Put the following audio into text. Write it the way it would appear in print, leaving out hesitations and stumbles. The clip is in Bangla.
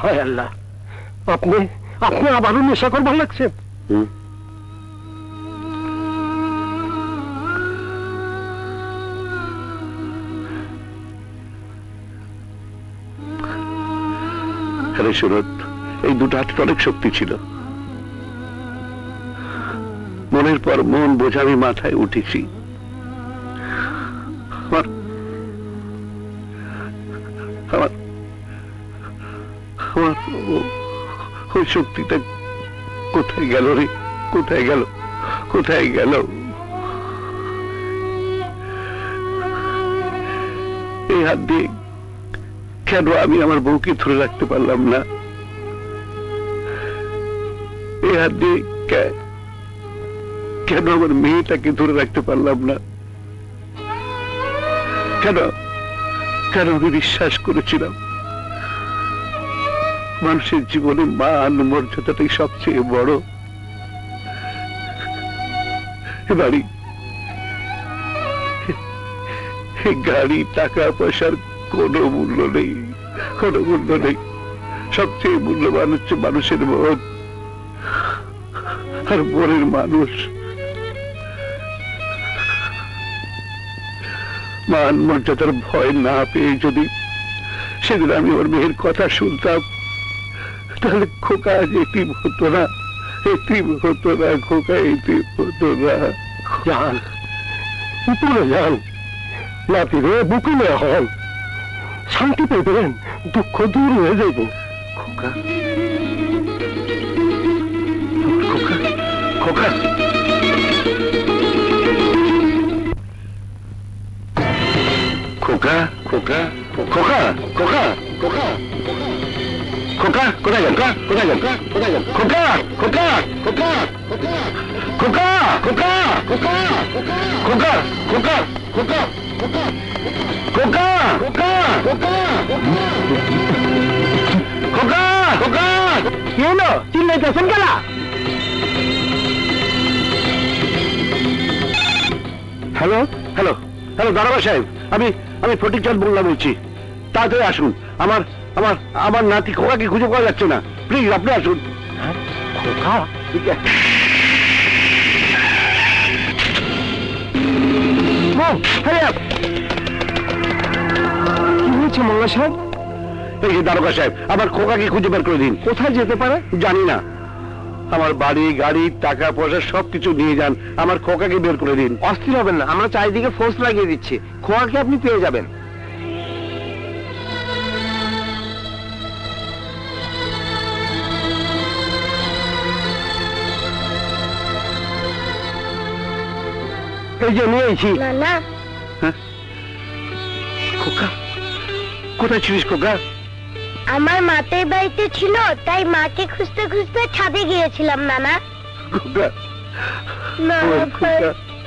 হায় আল্লাহ, আপনি আপনি আবারও নেশা করবার লাগছেন। আরে সুরত, এই দুটো হাতের অনেক শক্তি ছিল। মনের পর মন বোঝা আমি মাথায় উঠেছি। আমার আমার আমার ওই শক্তিটা কোথায় গেল রে? কোথায় গেল? কোথায় গেল? এই হাত দিয়ে কেন আমি আমার বউকে ধরে রাখতে পারলাম না? এই হাত দিয়ে কেন আমার মেয়েটাকে ধরে রাখতে পারলাম না? কেন কেন আমি বিশ্বাস করেছিলাম মানুষের জীবনে মান মর্যাদাটাই সবচেয়ে বড়। বাড়ি, গাড়ি, টাকা পয়সার কোনো মূল্য নেই, কোনো মূল্য নেই। সবচেয়ে মূল্যবান হচ্ছে মানুষের মন আর মনের মানুষ। মান মর্যাদার ভয় না পেয়ে যদি সেদিন আমি ওর মেয়ের কথা শুনতাম, তাহলে খোকা আজ এতিম হতো না, এতিম হতো না, খোকা এতিম হতো না। যান উপরে যান, নাতিরে বুকুলে হন, শান্তি পেবেন, দুঃখ দূর হয়ে যাইব। খোকা, খোকা, খোকা, খোকা, খোকা, খোকা, খোকা, খোকা, খোকা, কোথায় গেল? কোথায় গেল? কোথায় গেল? খোকা, খোকা, খোকা, খোকা, খোকা, খোকা, খোকা, খোকা, খোকা, খোকা, খোকা, খোকা, খোকা, কি হলো? চিল্লাইতেছেন কেন? হ্যালো, হ্যালো, হ্যালো, দারোগা সাহেব, আমি আমি ফটিক চাঁদ মোল্লা বলছি। তাড়াতাড়ি আসুন, আমার আমার আমার নাতি খোকাকে খুঁজে পাওয়া যাচ্ছে না। প্লিজ আপনি আসুন। খোকা? ঠিক আছে। কি হয়েছে মোল্লা সাহেব? এই যে দারোগা সাহেব, আমার খোকাকে খুঁজে বের করে দিন। কোথায় যেতে পারে? জানি না। আমার বাড়ি, গাড়ি, টাকা পয়সা সবকিছু নিয়ে যান, আমার খোকাকে বের করে দিন। অস্থির হবেন না, আমরা চারিদিকে ফোর্স লাগিয়ে দিচ্ছি, খোকাকে আপনি পেয়ে যাবেন। এই যে নিয়ে এসেছি। নানা, খোকা, কোথায় ছিলিস খোকা? আমার মাতের বাড়িতে ছিল, তাই মাকে খুঁজতে খুঁজতে ছাদে গিয়েছিলাম নানা। খোকা, নানা খোকা, ভাই,